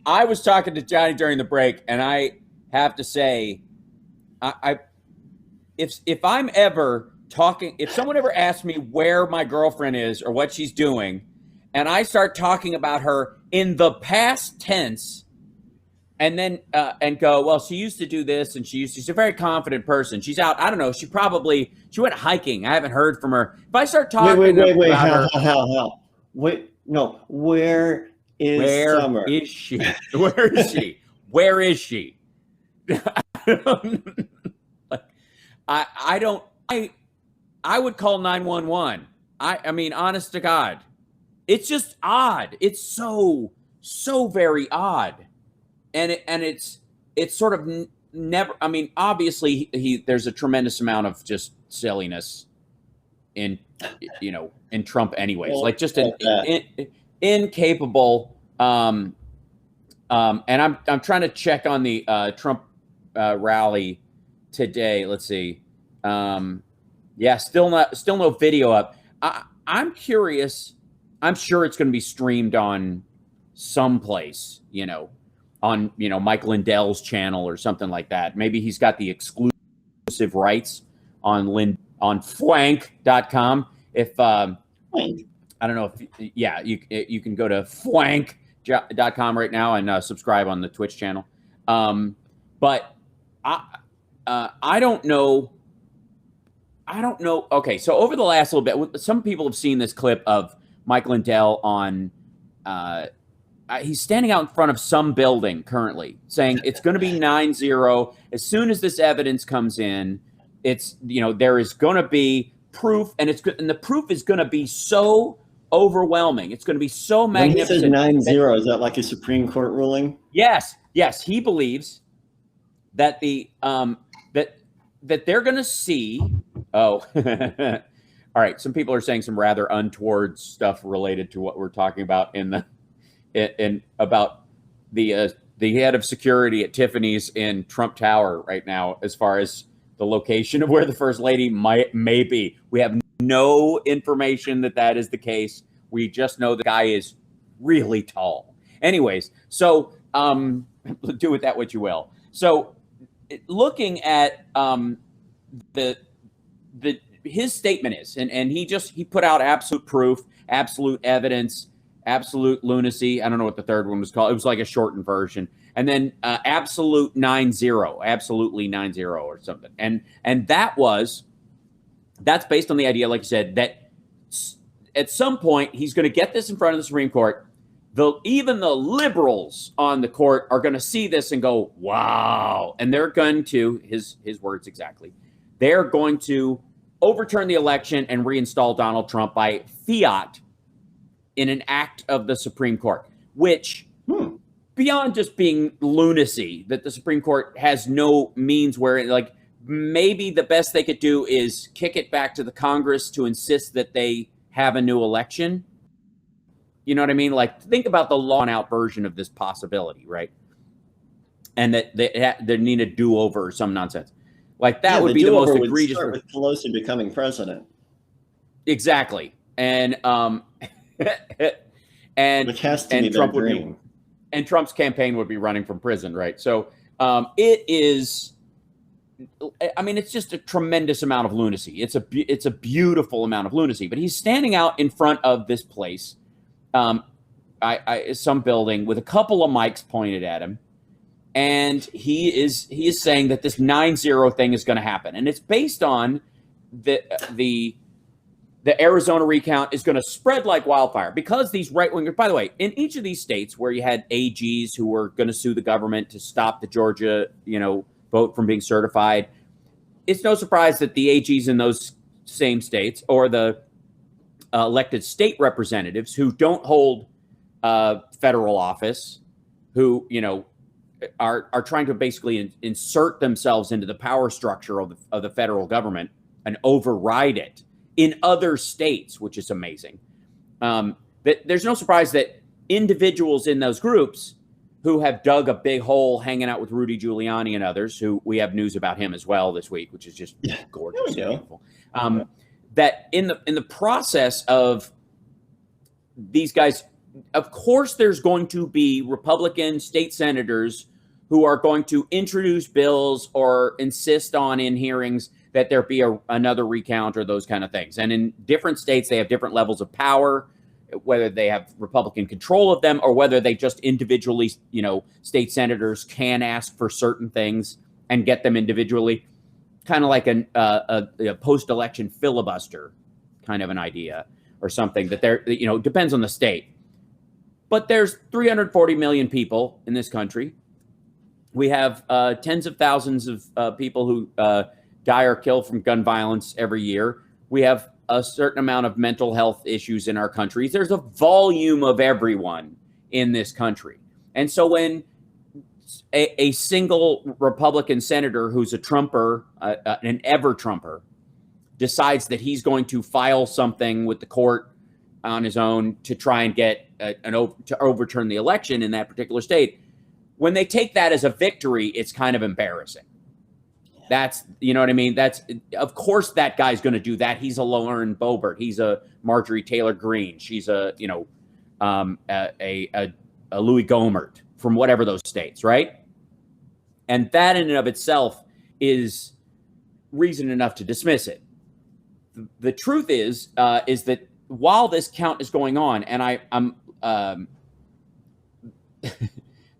I was talking to Johnny during the break, and I have to say, if I'm ever talking, if someone ever asks me where my girlfriend is or what she's doing, and I start talking about her in the past tense, and then and go, well, she used to do this, and she's a very confident person. She's out. I don't know. She went hiking. I haven't heard from her. If I start talking, wait, how? Wait, no. Where is Summer? Is she? Where is she? Where is she? I would call 911. I mean, honest to God, it's just odd. It's so very odd. And it's sort of never. I mean, obviously, there's a tremendous amount of just silliness in Trump, anyways. Well, like just an incapable. And I'm trying to check on the Trump rally today. Let's see. Yeah, still no video up. I'm curious. I'm sure it's going to be streamed on someplace. On Mike Lindell's channel or something like that. Maybe he's got the exclusive rights on fwank.com. If I don't know if you can go to fwank.com right now and subscribe on the Twitch channel. But I don't know. Okay, so over the last little bit, some people have seen this clip of Mike Lindell on. He's standing out in front of some building currently saying it's going to be 9-0. As soon as this evidence comes in, it's, there is going to be proof, and the proof is going to be so overwhelming. It's going to be so magnificent. When he says 9-0, is that like a Supreme Court ruling? Yes. He believes that that they're going to see. Oh, all right. Some people are saying some rather untoward stuff related to what we're talking about about the head of security at Tiffany's in Trump Tower right now, as far as the location of where the first lady may be. We have no information that is the case. We just know the guy is really tall. Anyways, so do with that what you will. So looking at his statement is, and he put out absolute proof, absolute evidence, absolute lunacy. I don't know what the third one was called. It was like a shortened version. And then absolute 9-0, absolutely 9-0 or something. And that's based on the idea, like you said, that at some point he's going to get this in front of the Supreme Court. Even the liberals on the court are going to see this and go, wow. And they're going to, his words exactly, they're going to overturn the election and reinstall Donald Trump by fiat in an act of the Supreme Court, which beyond just being lunacy, that the Supreme Court has no means where, like, maybe the best they could do is kick it back to the Congress to insist that they have a new election. You know what I mean? Like, think about the law-out version of this possibility, right? And that they need a do-over or some nonsense. Like, that would be the most egregious. Would start with Pelosi becoming president. Exactly. And which has to be Trump their dream. And Trump's campaign would be running from prison, right? So it is. I mean, it's just a tremendous amount of lunacy. It's a beautiful amount of lunacy. But he's standing out in front of this place, some building with a couple of mics pointed at him, and he is saying that this 9-0 thing is going to happen, and it's based on the Arizona recount is going to spread like wildfire because these right-wingers, by the way, in each of these states where you had AGs who were going to sue the government to stop the Georgia, vote from being certified, it's no surprise that the AGs in those same states, or the elected state representatives who don't hold federal office, who, are trying to basically insert themselves into the power structure of the federal government and override it in other states, which is amazing. There's no surprise that individuals in those groups who have dug a big hole hanging out with Rudy Giuliani and others, who we have news about him as well this week, which is just gorgeous and beautiful. That in the process of these guys of course, there's going to be Republican state senators who are going to introduce bills or insist on in hearings that there be another recount or those kind of things. And in different states, they have different levels of power, whether they have Republican control of them or whether they just individually, state senators can ask for certain things and get them individually, kind of like a post-election filibuster kind of an idea or something that depends on the state. But there's 340 million people in this country. We have tens of thousands of people who die or kill from gun violence every year. We have a certain amount of mental health issues in our country. There's a volume of everyone in this country. And so when a single Republican senator who's a Trumper, an ever-Trumper, decides that he's going to file something with the court on his own to try and get to overturn the election in that particular state, when they take that as a victory, it's kind of embarrassing. That's, you know what I mean? That's, of course, that guy's going to do that. He's a Lauren Boebert. He's a Marjorie Taylor Greene. She's a Louis Gohmert from whatever those states, right? And that in and of itself is reason enough to dismiss it. The truth is that while this count is going on, and I'm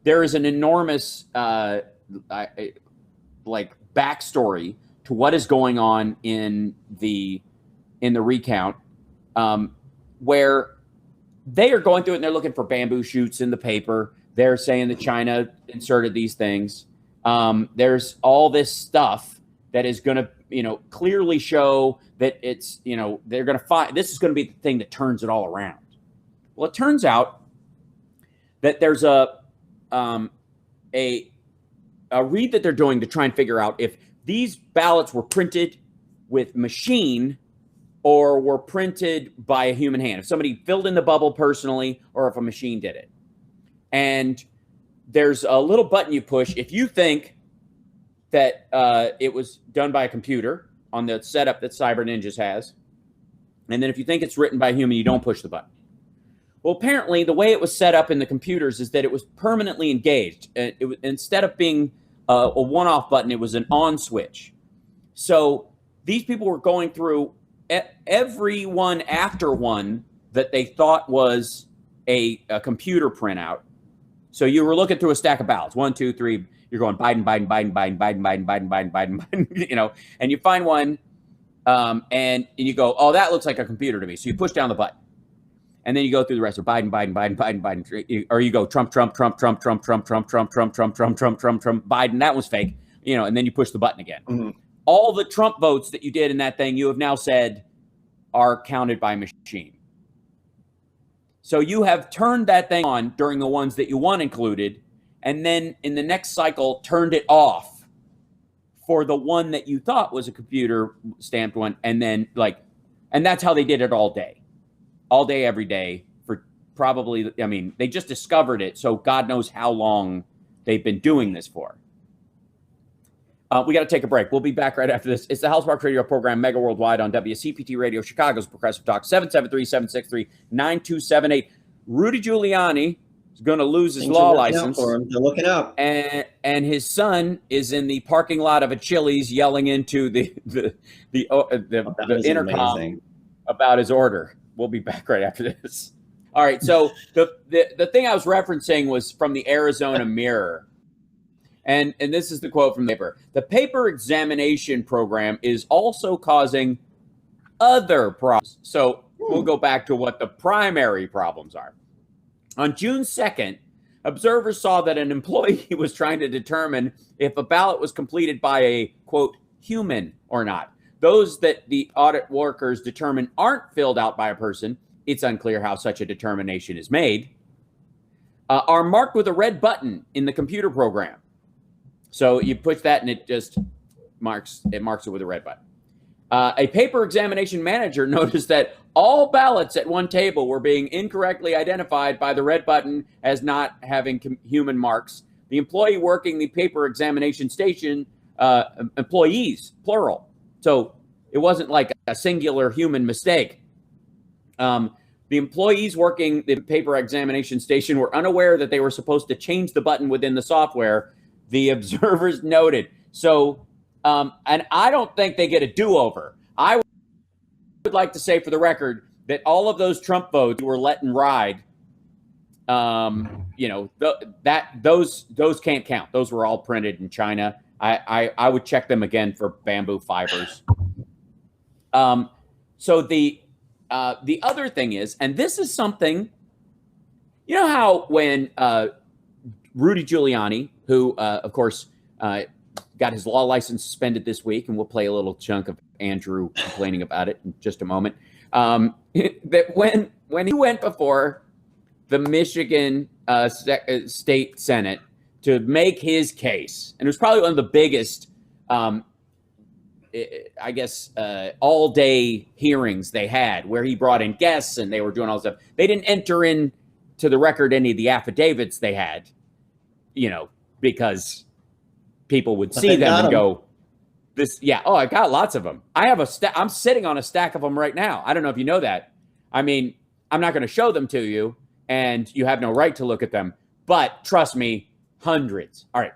there is an enormous backstory to what is going on in the recount, where they are going through it and they're looking for bamboo shoots in the paper. They're saying that China inserted these things. There's all this stuff that is going to, clearly show that it's, they're going to find this is going to be the thing that turns it all around. Well, it turns out that there's a read that they're doing to try and figure out if these ballots were printed with machine or were printed by a human hand. If somebody filled in the bubble personally or if a machine did it. And there's a little button you push if you think that it was done by a computer on the setup that Cyber Ninjas has. And then if you think it's written by a human, you don't push the button. Well, apparently the way it was set up in the computers is that it was permanently engaged. It was, instead of being a one-off button, it was an on switch. So these people were going through every one after one that they thought was a computer printout. So you were looking through a stack of ballots, 1, 2, 3. You're going Biden, Biden, Biden, Biden, Biden, Biden, Biden, Biden, Biden, Biden, and you find one, and you go, oh, that looks like a computer to me. So you push down the button, and then you go through the rest of Biden, Biden, Biden, Biden, Biden, or you go Trump, Trump, Trump, Trump, Trump, Trump, Trump, Trump, Trump, Trump, Trump, Trump, Trump, Trump, Biden. That was fake, and then you push the button again. Mm-hmm. All the Trump votes that you did in that thing, you have now said are counted by machine. So you have turned that thing on during the ones that you want included, and then in the next cycle turned it off for the one that you thought was a computer stamped one, and then and that's how they did it all day, every day for probably, they just discovered it, so God knows how long they've been doing this for. We got to take a break. We'll be back right after this. It's the House Marks Radio program, Mega Worldwide on WCPT Radio, Chicago's Progressive Talk, 773-763-9278. Rudy Giuliani is going to lose his law license. They're looking up. And his son is in the parking lot of a Chili's yelling into the intercom amazing. About his order. We'll be back right after this. All right. So the thing I was referencing was from the Arizona Mirror. And this is the quote from the paper. The paper examination program is also causing other problems. So we'll go back to what the primary problems are. On June 2nd, observers saw that an employee was trying to determine if a ballot was completed by a, quote, human or not. Those that the audit workers determine aren't filled out by a person, it's unclear how such a determination is made, are marked with a red button in the computer program. So you push that and it just marks it with a red button. A paper examination manager noticed that all ballots at one table were being incorrectly identified by the red button as not having human marks. The employee working the paper examination station, employees, plural. So it wasn't like a singular human mistake. The The employees working the paper examination station were unaware that they were supposed to change the button within the software, the observers noted. So, and I don't think they get a do-over. I would like to say for the record that all of those Trump votes were letting ride. Those can't count. Those were all printed in China. I would check them again for bamboo fibers. So the other thing is, and this is something, you know how when Rudy Giuliani, who of course got his law license suspended this week, and we'll play a little chunk of Andrew complaining about it in just a moment, that when he went before the Michigan State Senate to make his case, and it was probably one of the biggest, all-day hearings they had, where he brought in guests and they were doing all this stuff. They didn't enter into the record any of the affidavits they had, because people would see them and go, I got lots of them. I have I'm sitting on a stack of them right now. I don't know if you know that. I mean, I'm not going to show them to you, and you have no right to look at them. But trust me, hundreds. All right.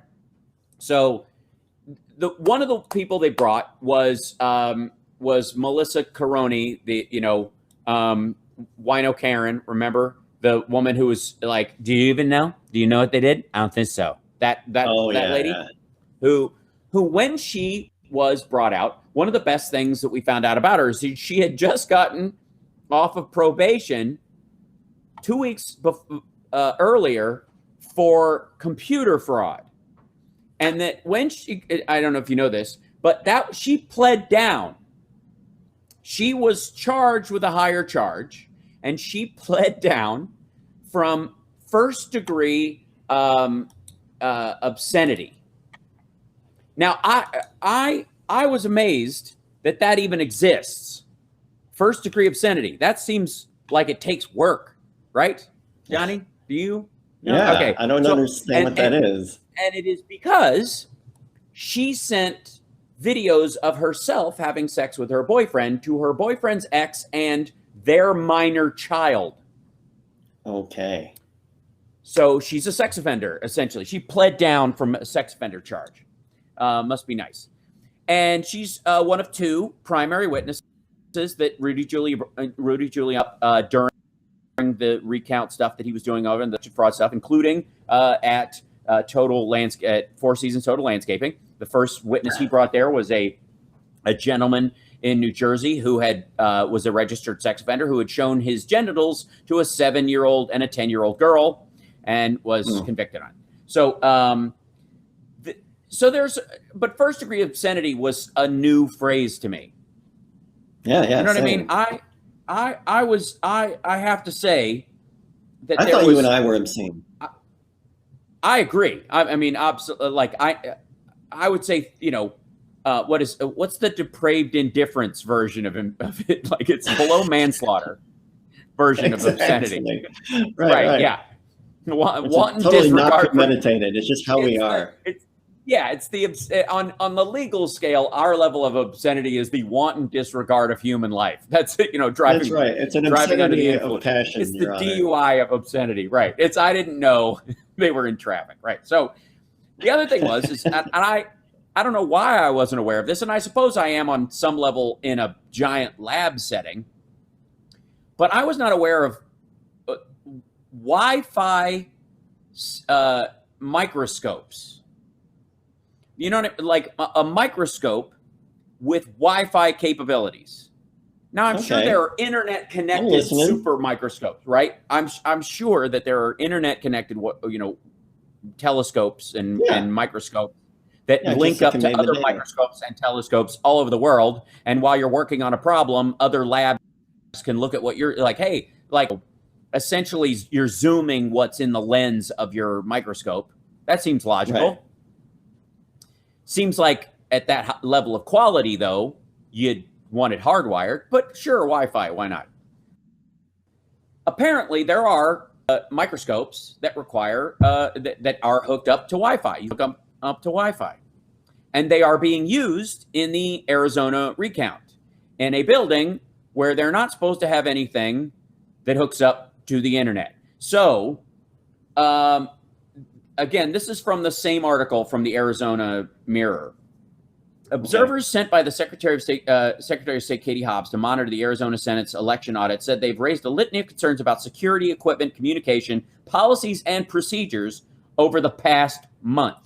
So one of the people they brought was Melissa Caroni, the Wino Karen. Remember the woman who was like, "Do you even know? Do you know what they did?" I don't think so. That lady, who when she was brought out, one of the best things that we found out about her is she had just gotten off of probation 2 weeks earlier for computer fraud. And that when I don't know if you know this, but that she pled down. She was charged with a higher charge, and she pled down from first degree obscenity. Now, I was amazed that even exists. First degree obscenity. That seems like it takes work, right, Johnny? Do you? No? Yeah. Okay. I don't understand what that is. And it is because she sent videos of herself having sex with her boyfriend to her boyfriend's ex and their minor child. Okay. So she's a sex offender, essentially. She pled down from a sex offender charge. Must be nice. And she's one of two primary witnesses that Rudy Giuliani, during the recount stuff that he was doing over in the fraud stuff, including at Four Seasons Total Landscaping. The first witness he brought there was a gentleman in New Jersey who was a registered sex offender who had shown his genitals to a 7-year-old and a 10-year-old girl and was convicted on. So, but first degree obscenity was a new phrase to me. Yeah. You know same. what I mean? I have to say that I thought you and I were obscene. I agree. I mean, like I would say, what's the depraved indifference version of it? Like it's below manslaughter version of obscenity. Right. Yeah. Wanton totally disregard. not premeditated. It's just how we are. It's on the legal scale, our level of obscenity is the wanton disregard of human life. That's it, driving. That's right. It's an obscenity of passion. It's the DUI of obscenity, right? I didn't know they were in traffic, right? So the other thing was, and I don't know why I wasn't aware of this, and I suppose I am on some level in a giant lab setting, but I was not aware of Wi-Fi microscopes. You know, like a microscope with Wi-Fi capabilities. Now, I'm sure there are internet-connected super microscopes, right? I'm sure that there are internet-connected, telescopes and microscopes that link up to other microscopes and telescopes all over the world. And while you're working on a problem, other labs can look at what you're like. Hey, like essentially, you're zooming what's in the lens of your microscope. That seems logical. Right. Seems like at that level of quality, though, you'd want it hardwired, but sure, Wi-Fi, why not? Apparently, there are microscopes that require, that are hooked up to Wi-Fi. You hook them up to Wi-Fi. And they are being used in the Arizona recount in a building where they're not supposed to have anything that hooks up to the internet. So, again, this is from the same article from the Arizona Mirror. Observers sent by the Secretary of State Katie Hobbs to monitor the Arizona Senate's election audit said they've raised a litany of concerns about security, equipment, communication, policies, and procedures over the past month.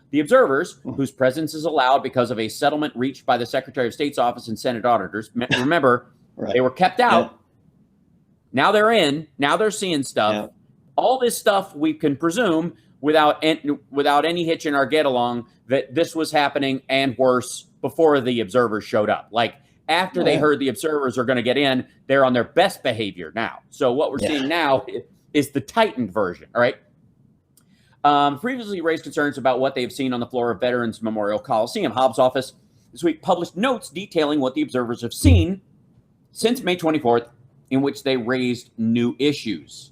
The observers, whose presence is allowed because of a settlement reached by the Secretary of State's office and Senate auditors, remember, they were kept out. Yeah. Now they're in. Now they're seeing stuff. Yeah. All this stuff we can presume without any hitch in our get-along that this was happening and worse before the observers showed up. Like, after they heard the observers are going to get in, they're on their best behavior now. So what we're seeing now is the tightened version, all right? Previously raised concerns about what they've seen on the floor of Veterans Memorial Coliseum. Hobbs' office this week published notes detailing what the observers have seen since May 24th, in which they raised new issues.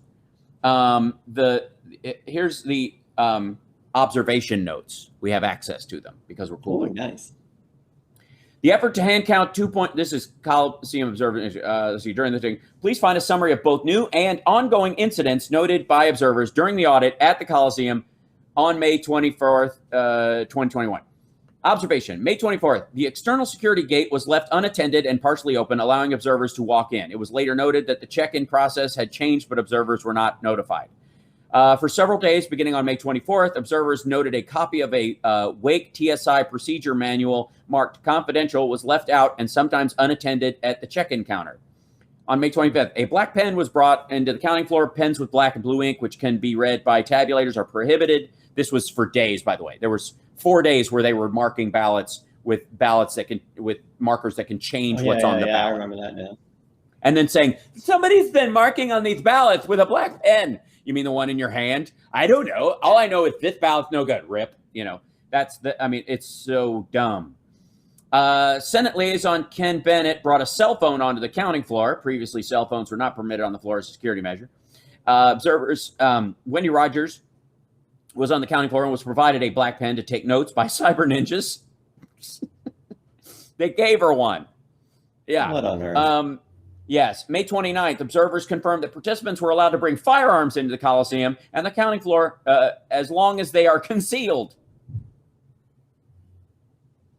Here's the observation notes. We have access to them because we're cool. Oh, nice. The effort to hand count this is Coliseum observers. During the thing, please find a summary of both new and ongoing incidents noted by observers during the audit at the Coliseum on May 24th, 2021. Observation, May 24th, the external security gate was left unattended and partially open, allowing observers to walk in. It was later noted that the check-in process had changed, but observers were not notified. For several days, beginning on May 24th, observers noted a copy of a Wake TSI procedure manual marked confidential was left out and sometimes unattended at the check-in counter. On May 25th, a black pen was brought into the counting floor. Pens with black and blue ink, which can be read by tabulators, are prohibited. This was for days, by the way. There was 4 days where they were marking ballots with markers that can change what's on the ballot. I remember that now. And then saying, somebody's been marking on these ballots with a black pen. You mean the one in your hand? I don't know. All I know is this ballot's no good. Rip. It's so dumb. Senate liaison Ken Bennett brought a cell phone onto the counting floor. Previously, cell phones were not permitted on the floor as a security measure. Observers, Wendy Rogers was on the counting floor and was provided a black pen to take notes by cyber ninjas. They gave her one. Yeah. What on earth? Yes. May 29th, observers confirmed that participants were allowed to bring firearms into the Coliseum and the counting floor as long as they are concealed.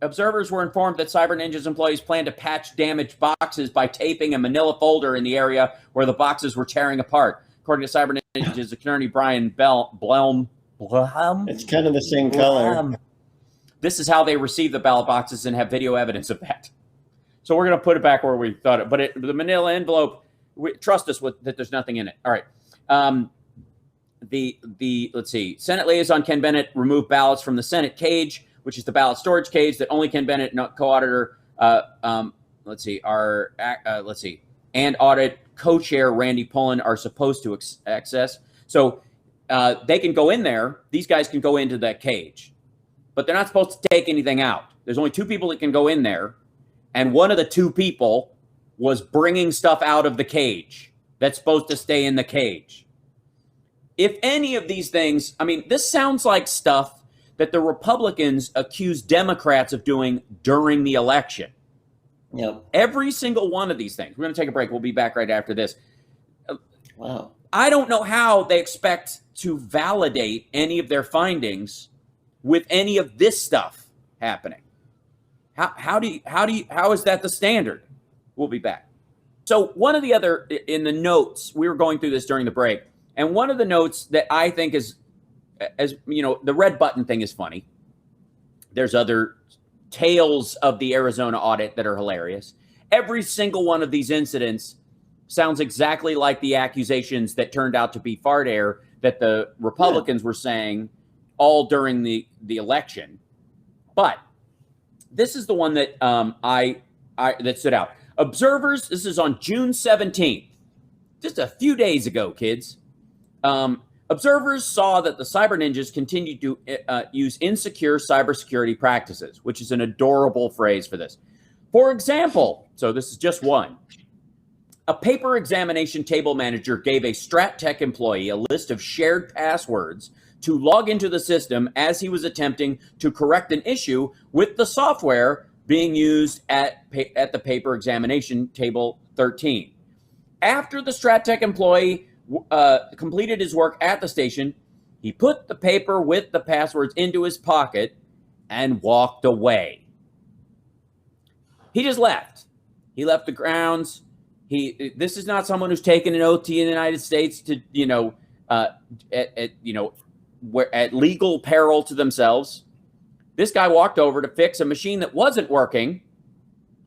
Observers were informed that Cyber Ninjas employees planned to patch damaged boxes by taping a manila folder in the area where the boxes were tearing apart. According to Cyber Ninjas attorney Brian Blum. It's kind of the same color. This is how they received the ballot boxes and have video evidence of that. So we're going to put it back where we thought it. But the manila envelope, trust us that there's nothing in it. All right. Let's see. Senate liaison Ken Bennett removed ballots from the Senate cage, which is the ballot storage cage that only Ken Bennett, co-auditor, and audit co-chair Randy Pullen are supposed to access. So they can go in there. These guys can go into that cage, but they're not supposed to take anything out. There's only 2 people that can go in there. And one of the 2 people was bringing stuff out of the cage that's supposed to stay in the cage. If any of these things, this sounds like stuff that the Republicans accuse Democrats of doing during the election. Yep. Every single one of these things. We're going to take a break. We'll be back right after this. Wow. I don't know how they expect to validate any of their findings with any of this stuff happening. How is that the standard? We'll be back. So one of the other, in the notes, we were going through this during the break, and one of the notes that I think is, the red button thing is funny. There's other tales of the Arizona audit that are hilarious. Every single one of these incidents sounds exactly like the accusations that turned out to be fart air that the Republicans were saying all during the election. But this is the one that that stood out. Observers, this is on June 17th, just a few days ago, kids. Observers saw that the Cyber Ninjas continued to use insecure cybersecurity practices, which is an adorable phrase for this. For example, so this is just one. A paper examination table manager gave a Strat Tech employee a list of shared passwords to log into the system as he was attempting to correct an issue with the software being used at the paper examination table 13. After the StratTech employee completed his work at the station, he put the paper with the passwords into his pocket and walked away. He just left. He left the grounds. This is not someone who's taken an OT in the United States to, at legal peril to themselves. This guy walked over to fix a machine that wasn't working.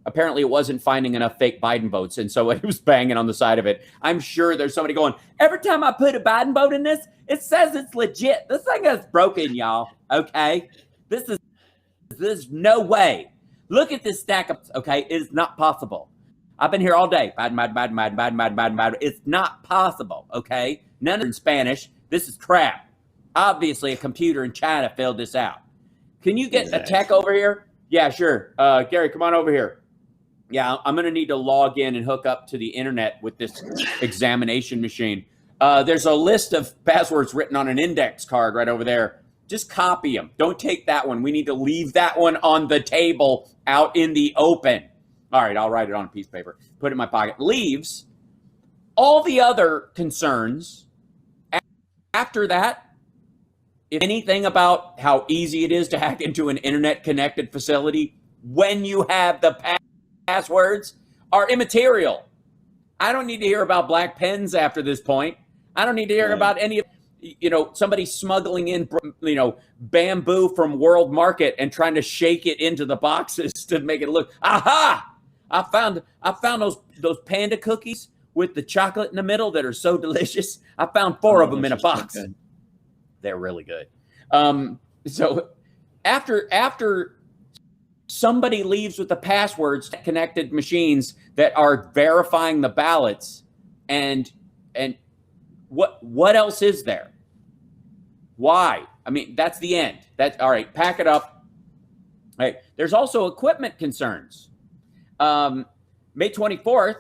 Apparently, it wasn't finding enough fake Biden votes, and so he was banging on the side of it. I'm sure there's somebody going, every time I put a Biden vote in this, it says it's legit. This thing is broken, y'all. Okay? There's no way. Look at this stack of, okay? It is not possible. I've been here all day. Biden. It's not possible, okay? None in Spanish. This is crap. Obviously, a computer in China filled this out. Can you get a tech over here? Yeah, sure. Gary, come on over here. Yeah, I'm going to need to log in and hook up to the internet with this examination machine. There's a list of passwords written on an index card right over there. Just copy them. Don't take that one. We need to leave that one on the table out in the open. All right, I'll write it on a piece of paper. Put it in my pocket. Leaves all the other concerns. After that, if anything about how easy it is to hack into an internet-connected facility when you have the passwords are immaterial. I don't need to hear about black pens after this point. I don't need to hear about any of, somebody smuggling in, bamboo from World Market and trying to shake it into the boxes to make it look, aha! I found those panda cookies with the chocolate in the middle that are so delicious. I found 4 of them in a box. So they're really good. So after somebody leaves with the passwords to connected machines that are verifying the ballots, and what else is there? Why? I mean, that's the end. That's all right. Pack it up. All right. There's also equipment concerns. May 24th,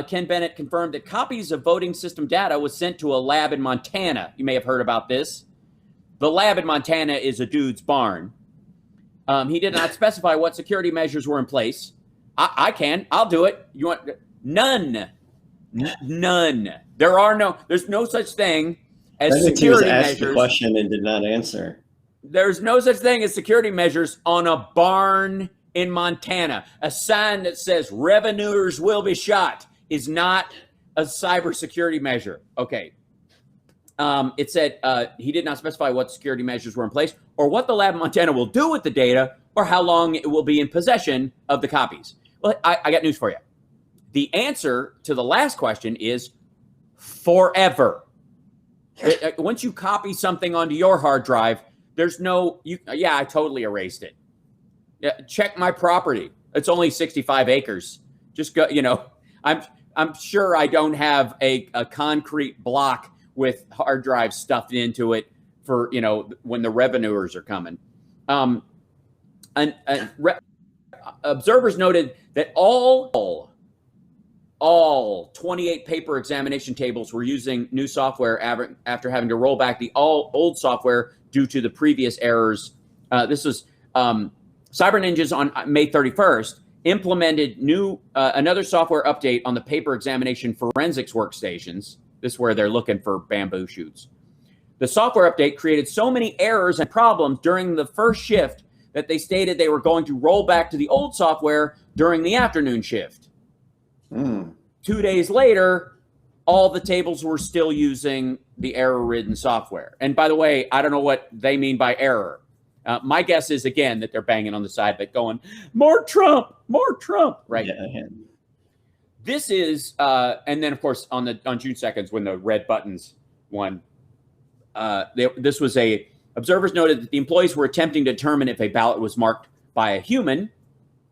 Ken Bennett confirmed that copies of voting system data was sent to a lab in Montana. You may have heard about this. The lab in Montana is a dude's barn. He did not specify what security measures were in place. I'll do it. You want none? None. There's no such thing as security measures. Asked the question and did not answer. There's no such thing as security measures on a barn in Montana. A sign that says revenuers will be shot is not a cybersecurity measure. Okay. It said he did not specify what security measures were in place or what the lab in Montana will do with the data or how long it will be in possession of the copies. Well, I got news for you. The answer to the last question is forever. Once you copy something onto your hard drive, there's no, I totally erased it. Yeah, check my property. It's only 65 acres. Just go, I'm sure I don't have a concrete block with hard drives stuffed into it for, when the revenuers are coming. Observers noted that all 28 paper examination tables were using new software after having to roll back the old software due to the previous errors. This was Cyber Ninjas on May 31st implemented another software update on the paper examination forensics workstations. This is where they're looking for bamboo shoots. The software update created so many errors and problems during the first shift that they stated they were going to roll back to the old software during the afternoon shift. 2 days later, all the tables were still using the error-ridden software. And by the way, I don't know what they mean by error. My guess is, again, that they're banging on the side, but going, more Trump, right? Yeah. This is, and then, of course, on June 2nd, when the red buttons won, this was observers noted that the employees were attempting to determine if a ballot was marked by a human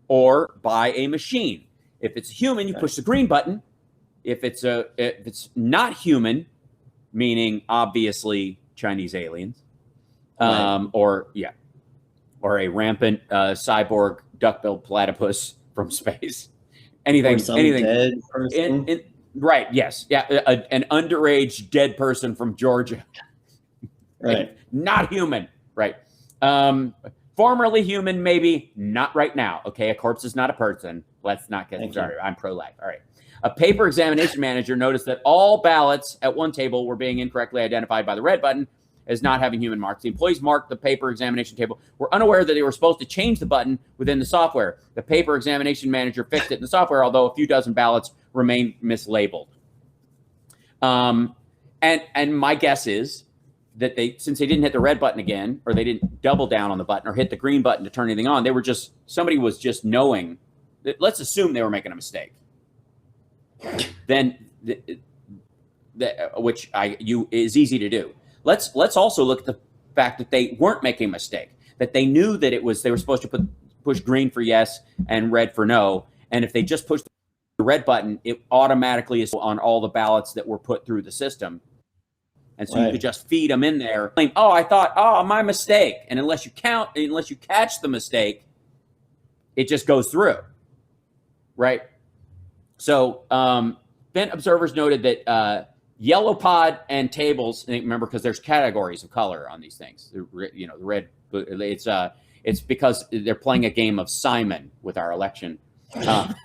or by a machine. If it's a human, you push the green button. If it's not human, meaning obviously Chinese aliens, or a rampant cyborg duck-billed platypus from space, anything, dead person. Right? Yes, yeah, an underage dead person from Georgia, right? Not human, right? Formerly human, maybe not right now. Okay, a corpse is not a person. Let's not get started. I'm pro-life. All right. A paper examination manager noticed that all ballots at one table were being incorrectly identified by the red button as not having human marks. The employees marked the paper examination table were unaware that they were supposed to change the button within the software. The paper examination manager fixed it in the software, although a few dozen ballots remained mislabeled. And my guess is that since they didn't hit the red button again, or they didn't double down on the button or hit the green button to turn anything on, somebody was just knowing that, let's assume they were making a mistake. Then, which is easy to do. Let's also look at the fact that they weren't making a mistake, that they knew that they were supposed to push green for yes and red for no. And if they just pushed the red button, it automatically is on all the ballots that were put through the system. And so you could just feed them in there. My mistake. And unless you catch the mistake, it just goes through. Right. So then observers noted that yellow pod and tables, remember, because there's categories of color on these things. The red, it's because they're playing a game of Simon with our election. Simon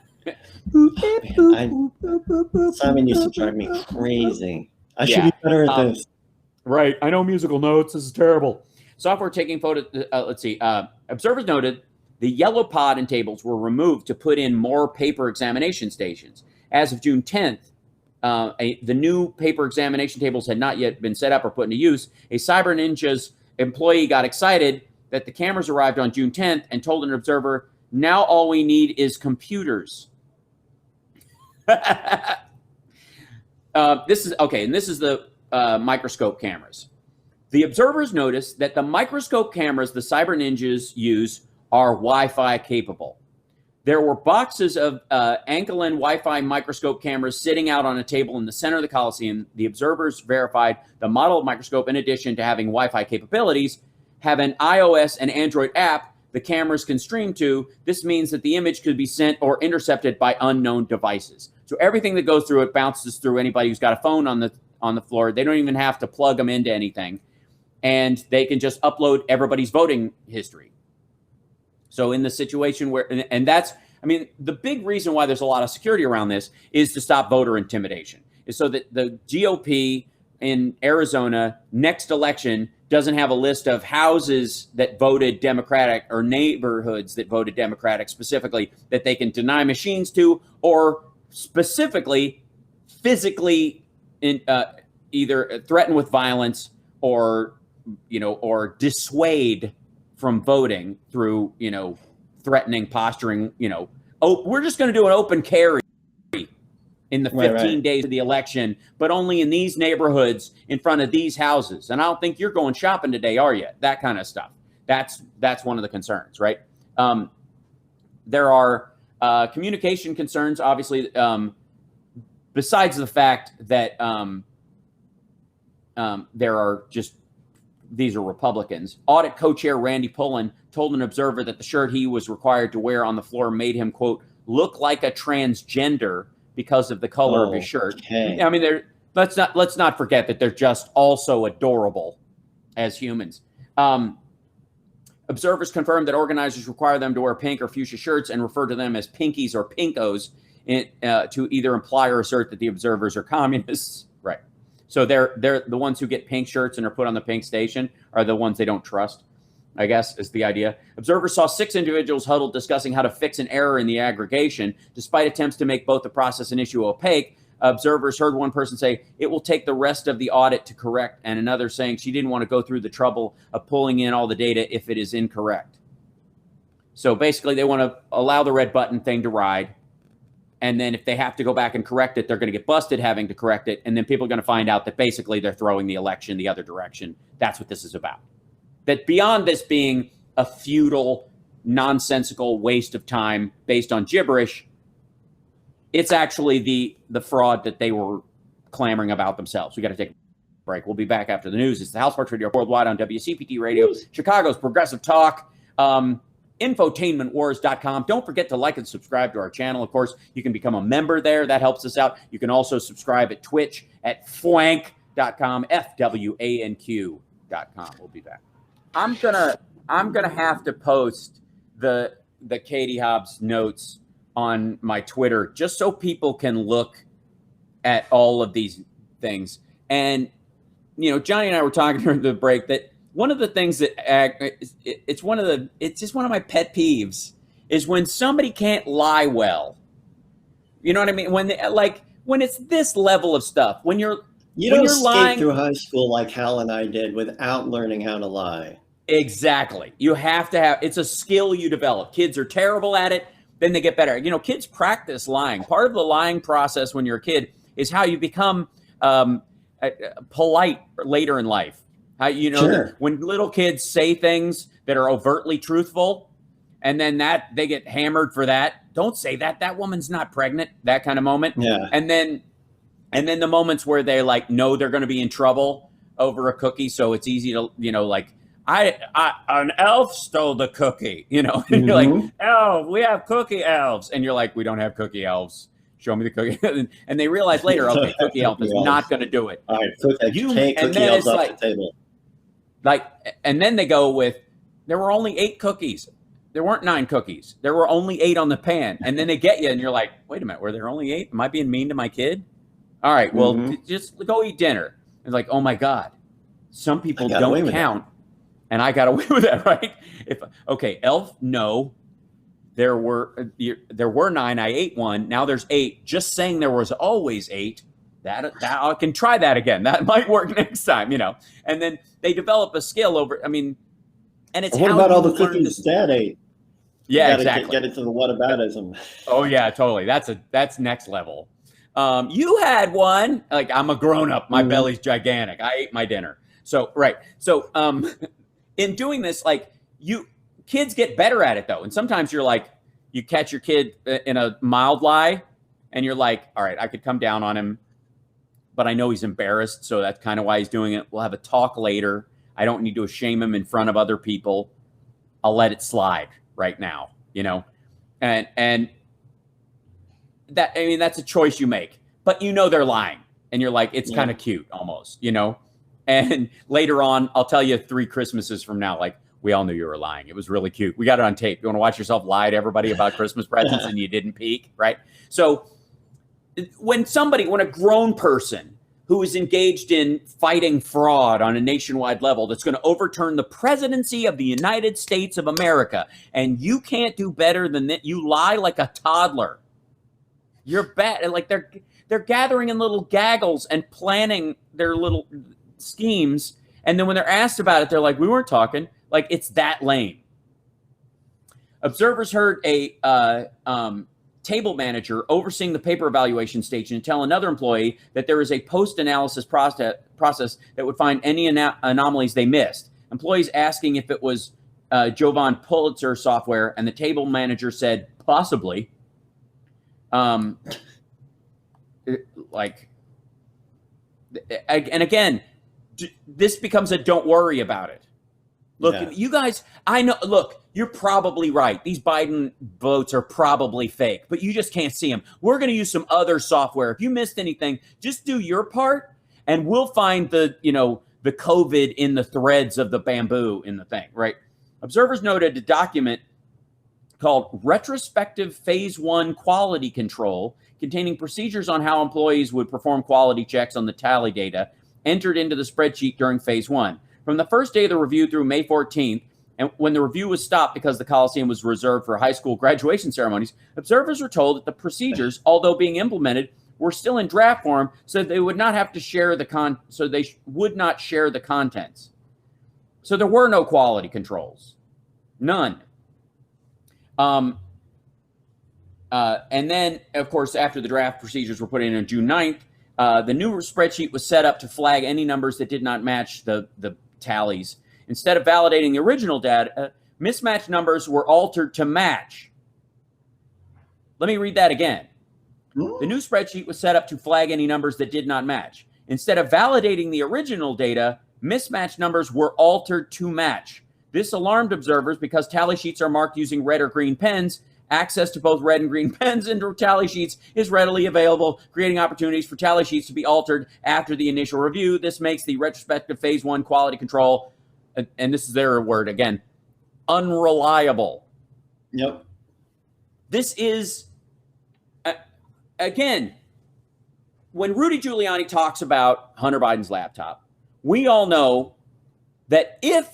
used to drive me crazy. I should be better at this. Right. I know musical notes. This is terrible. Software taking photos. Let's see. Observers noted the yellow pod and tables were removed to put in more paper examination stations. As of June 10th, the new paper examination tables had not yet been set up or put into use. A Cyber Ninja's employee got excited that the cameras arrived on June 10th and told an observer, "Now all we need is computers." This is the microscope cameras. The observers noticed that the microscope cameras the Cyber Ninjas use are Wi-Fi capable. There were boxes of Ankylen Wi-Fi microscope cameras sitting out on a table in the center of the Coliseum. The observers verified the model of microscope, in addition to having Wi-Fi capabilities, have an iOS and Android app the cameras can stream to. This means that the image could be sent or intercepted by unknown devices. So everything that goes through it bounces through anybody who's got a phone on the floor. They don't even have to plug them into anything. And they can just upload everybody's voting history. So in the situation where, and that's, the big reason why there's a lot of security around this is to stop voter intimidation. Is so that the GOP in Arizona next election doesn't have a list of houses that voted Democratic or neighborhoods that voted Democratic specifically that they can deny machines to, or specifically physically either threaten with violence or dissuade from voting through, threatening, posturing, we're just going to do an open carry in the 15 days of the election, but only in these neighborhoods in front of these houses. And I don't think you're going shopping today, are you? That kind of stuff. That's one of the concerns, right? There are communication concerns, obviously, besides the fact that these are Republicans. Audit co-chair Randy Pullen told an observer that the shirt he was required to wear on the floor made him, quote, look like a transgender because of the color of his shirt. Okay. Let's not forget that they're just also adorable as humans. Observers confirmed that organizers require them to wear pink or fuchsia shirts and refer to them as pinkies or pinkos to either imply or assert that the observers are communists. Right. So they're the ones who get pink shirts and are put on the pink station are the ones they don't trust, I guess, is the idea. Observers saw 6 individuals huddled discussing how to fix an error in the aggregation. Despite attempts to make both the process and issue opaque, observers heard one person say, it will take the rest of the audit to correct, and another saying she didn't want to go through the trouble of pulling in all the data if it is incorrect. So basically, they want to allow the red button thing to ride. And then if they have to go back and correct it, they're going to get busted having to correct it. And then people are going to find out that basically they're throwing the election the other direction. That's what this is about. That beyond this being a futile, nonsensical waste of time based on gibberish, it's actually the fraud that they were clamoring about themselves. We got to take a break. We'll be back after the news. It's the House Party Radio worldwide on WCPT Radio, Chicago's Progressive Talk. Infotainmentwars.com. Don't forget to like and subscribe to our channel. Of course, you can become a member there. That helps us out. You can also subscribe at Twitch at fwank.com, FWANQ.com. We'll be back. I'm gonna have to post the Katie Hobbs notes on my Twitter just so people can look at all of these things. And, Johnny and I were talking during the break that one of the things that it's just one of my pet peeves is when somebody can't lie well. You know what I mean? When it's this level of stuff, when you're escape through high school like Hal and I did without learning how to lie. Exactly. You have to have, it's a skill you develop. Kids are terrible at it, then they get better. Kids practice lying. Part of the lying process when you're a kid is how you become polite later in life. How Sure. when little kids say things that are overtly truthful, and then that they get hammered for that. Don't say that. That woman's not pregnant. That kind of moment. Yeah. And then the moments where they know they're going to be in trouble over a cookie, so it's easy to an elf stole the cookie. And you're like, elf, we have cookie elves, and you're like, we don't have cookie elves. Show me the cookie. And they realize later, okay, cookie elf is not going to do it. All right, cookie elves off the table. And then they go with, there were only 8 cookies. There weren't 9 cookies. There were only 8 on the pan. And then they get you and you're like, wait a minute, were there only 8? Am I being mean to my kid? All right, well, just go eat dinner. And like, oh my God, some people don't count. And I got away with that, right? Elf, no. There were 9, I ate 1. Now there's 8. Just saying there was always 8. That I can try that again. That might work next time, And then they develop a skill and it's what about all the cookies Dad ate? Yeah, exactly. Get into the whataboutism. Oh yeah, totally. That's next level. You had one. I'm a grown up. My belly's gigantic. I ate my dinner. So right. So in doing this, kids get better at it though, and sometimes you catch your kid in a mild lie, and you're like, all right, I could come down on him, but I know he's embarrassed, so that's kind of why he's doing it. We'll have a talk later. I don't need to shame him in front of other people. I'll let it slide right now, and that, that's a choice you make, but they're lying, and you're like, it's kind of cute almost, and later on, I'll tell you 3 Christmases from now, we all knew you were lying. It was really cute. We got it on tape. You want to watch yourself lie to everybody about Christmas presents and you didn't peek, right? So when a grown person who is engaged in fighting fraud on a nationwide level that's going to overturn the presidency of the United States of America, and you can't do better than that, you lie like a toddler. You're bad. They're gathering in little gaggles and planning their little schemes, and then when they're asked about it, they're like, we weren't talking. It's that lame. Observers heard a table manager overseeing the paper evaluation station tell another employee that there is a post-analysis process that would find any anomalies they missed. Employees asking if it was Jovan Pulitzer software, and the table manager said, possibly. And again, this becomes a don't worry about it. Look, you guys, I know, look, you're probably right. These Biden votes are probably fake, but you just can't see them. We're going to use some other software. If you missed anything, just do your part and we'll find the COVID in the threads of the bamboo in the thing, right? Observers noted a document called Retrospective Phase 1 Quality Control, containing procedures on how employees would perform quality checks on the tally data entered into the spreadsheet during Phase 1. From the first day of the review through May 14th, and when the review was stopped because the Coliseum was reserved for high school graduation ceremonies, observers were told that the procedures, although being implemented, were still in draft form, so they would not have to share would not share the contents. So there were no quality controls, none. And then, of course, after the draft procedures were put in on June 9th, the new spreadsheet was set up to flag any numbers that did not match the tallies. Instead of validating the original data, mismatched numbers were altered to match. Let me read that again. The new spreadsheet was set up to flag any numbers that did not match. Instead of validating the original data, mismatched numbers were altered to match. This alarmed observers because tally sheets are marked using red or green pens. Access to both red and green pens and tally sheets is readily available, creating opportunities for tally sheets to be altered after the initial review. This makes the retrospective Phase 1 quality control, and this is their word again, unreliable. Yep. This is again, when Rudy Giuliani talks about Hunter Biden's laptop, we all know that if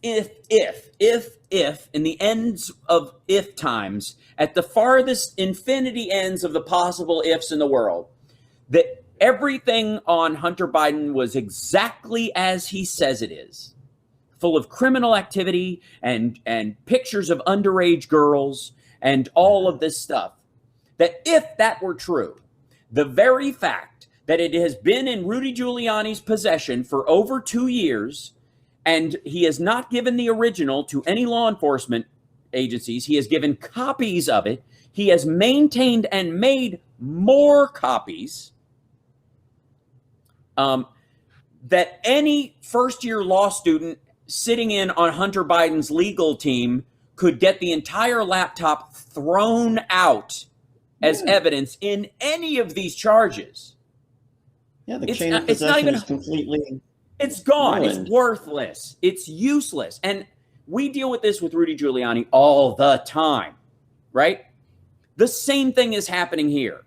in the ends of if times, at the farthest infinity ends of the possible ifs in the world, that everything on Hunter Biden was exactly as he says it is, full of criminal activity and pictures of underage girls and all of this stuff, that if that were true, the very fact that it has been in Rudy Giuliani's possession for over 2 years, and he has not given the original to any law enforcement agencies, he has given copies of it, he has maintained and made more copies, that any first-year law student sitting in on Hunter Biden's legal team could get the entire laptop thrown out as evidence in any of these charges. Yeah, the chain of possession is completely... It's gone. ruined. It's worthless. It's useless. And we deal with this with Rudy Giuliani all the time, right? The same thing is happening here.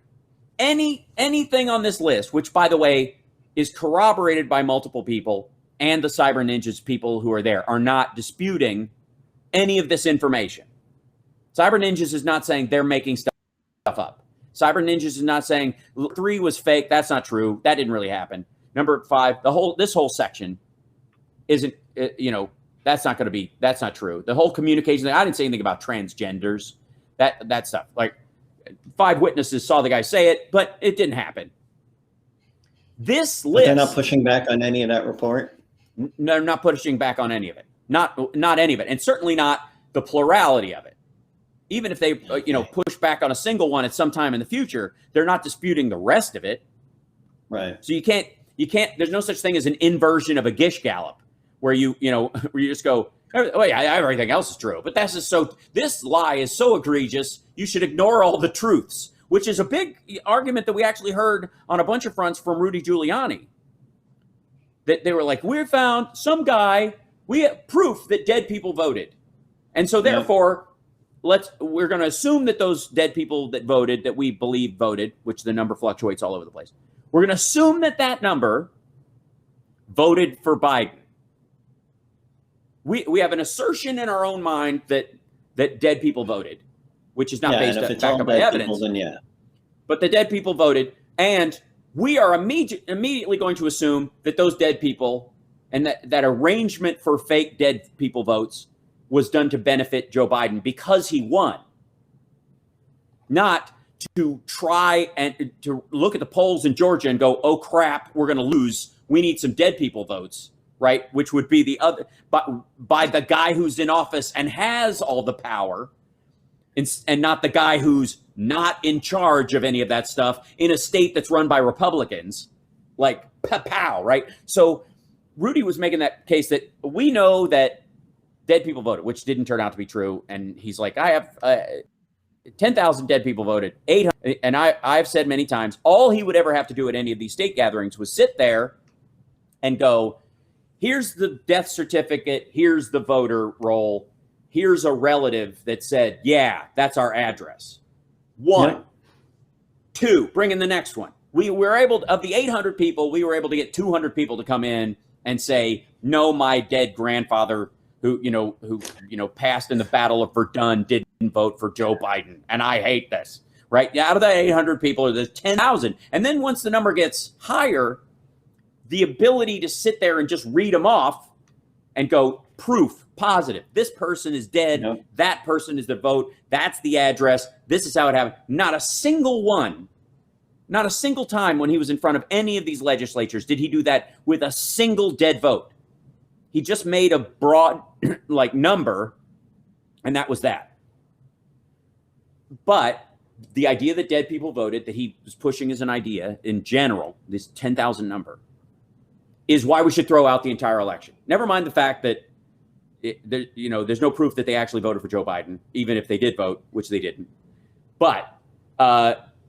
Anything on this list, which, by the way, is corroborated by multiple people, and the Cyber Ninjas people who are there are not disputing any of this information. Cyber Ninjas is not saying they're making stuff up. Cyber Ninjas is not saying 3 was fake. That's not true. That didn't really happen. Number 5, this whole section isn't, that's not true. The whole communication thing, I didn't say anything about transgenders, that stuff. Like 5 witnesses saw the guy say it, but it didn't happen. This list. But they're not pushing back on any of that report? No, not pushing back on any of it. Not any of it. And certainly not the plurality of it. Even if they, push back on a single one at some time in the future, they're not disputing the rest of it. Right. So you can't, there's no such thing as an inversion of a Gish Gallop where you just go, oh yeah, everything else is true. But this lie is so egregious, you should ignore all the truths, which is a big argument that we actually heard on a bunch of fronts from Rudy Giuliani. That they were like, we found some guy, we have proof that dead people voted. And so therefore, we're going to assume that those dead people that voted, that we believe voted, which the number fluctuates all over the place. We're going to assume that number voted for Biden. We have an assertion in our own mind that dead people voted, which is not based on evidence. People, then But the dead people voted, and we are immediately going to assume that those dead people and that arrangement for fake dead people votes was done to benefit Joe Biden because he won, not to try and to look at the polls in Georgia and go, oh crap, we're going to lose. We need some dead people votes, right? Which would be the other, but by the guy who's in office and has all the power, and not the guy who's not in charge of any of that stuff in a state that's run by Republicans, like pow, right? So Rudy was making that case that we know that dead people voted, which didn't turn out to be true. And he's like, I have 10,000 dead people voted, 800. And I've said many times, all he would ever have to do at any of these state gatherings was sit there and go, here's the death certificate, here's the voter roll, here's a relative that said, yeah, that's our address. 1. Yep. 2, bring in the next one. We were able to, of the 800 people, we were able to get 200 people to come in and say, no, my dead grandfather who passed in the Battle of Verdun didn't vote for Joe Biden. And I hate this, right? Out of the 800 people, there's 10,000. And then once the number gets higher, the ability to sit there and just read them off and go, proof, positive. This person is dead. Yep. That person is the vote. That's the address. This is how it happened. Not a single one, not a single time when he was in front of any of these legislatures did he do that with a single dead vote. He just made a broad number, and that was that. But the idea that dead people voted, that he was pushing as an idea in general, this 10,000 number, is why we should throw out the entire election. Never mind the fact that there's no proof that they actually voted for Joe Biden, even if they did vote, which they didn't. But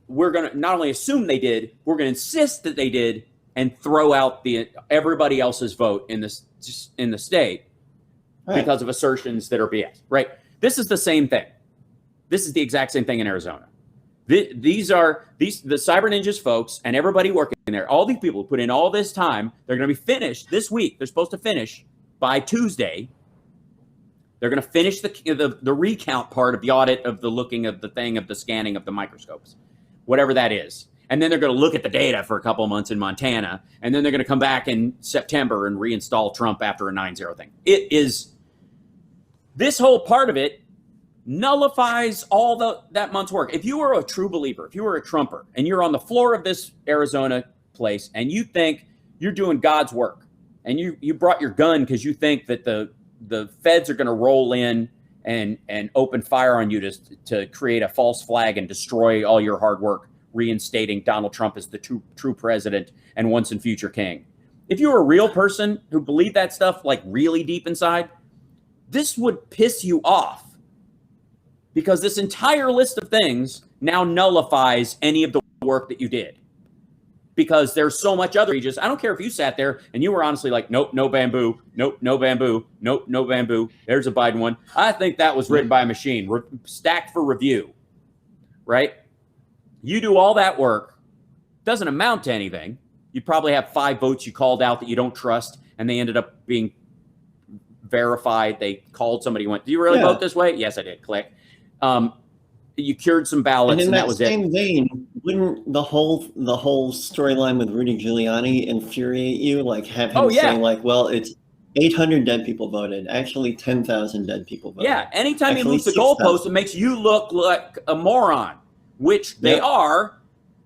we're going to not only assume they did, we're going to insist that they did and throw out everybody else's vote in the state because of assertions that are BS. Right? This is the same thing. This is the exact same thing in Arizona. These are the Cyber Ninjas folks and everybody working there. All these people who put in all this time, they're going to be finished this week. They're supposed to finish by Tuesday. They're going to finish the recount part of the audit of the looking of the thing of the scanning of the microscopes, whatever that is. And then they're going to look at the data for a couple of months in Montana. And then they're going to come back in September and reinstall Trump after a 9-0 thing. It is, this whole part of it nullifies all that month's work. If you were a true believer, if you were a Trumper and you're on the floor of this Arizona place and you think you're doing God's work and you brought your gun because you think that the feds are going to roll in and open fire on you to create a false flag and destroy all your hard work, reinstating Donald Trump as the true president and once and future king. If you were a real person who believed that stuff like really deep inside, this would piss you off, because this entire list of things now nullifies any of the work that you did, because there's so much other egregious. I don't care if you sat there and you were honestly like, nope, no bamboo, nope, no bamboo, nope, no bamboo. There's a Biden one. I think that was written by a machine, stacked for review, right? You do all that work, doesn't amount to anything. You probably have 5 votes you called out that you don't trust, and they ended up being verified. They called somebody and went, do you really vote this way? Yes, I did. Click. You cured some ballots, and that was it. In that same vein, wouldn't the whole storyline with Rudy Giuliani infuriate you? Like, have him saying, like, well, it's 800 dead people voted. Actually, 10,000 dead people voted. Yeah, anytime he moves the goalpost, it makes you look like a moron, which they are,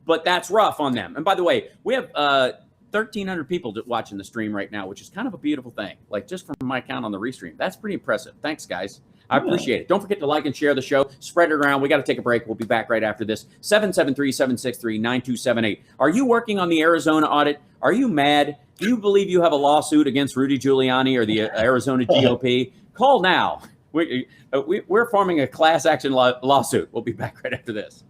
but that's rough on them. And by the way, we have 1,300 people watching the stream right now, which is kind of a beautiful thing. Like, just from my count on the restream, that's pretty impressive. Thanks, guys. I appreciate it. Don't forget to like and share the show. Spread it around. We got to take a break. We'll be back right after this. 773-763-9278. Are you working on the Arizona audit? Are you mad? Do you believe you have a lawsuit against Rudy Giuliani or the Arizona GOP? Call now. We're forming a class action lawsuit. We'll be back right after this.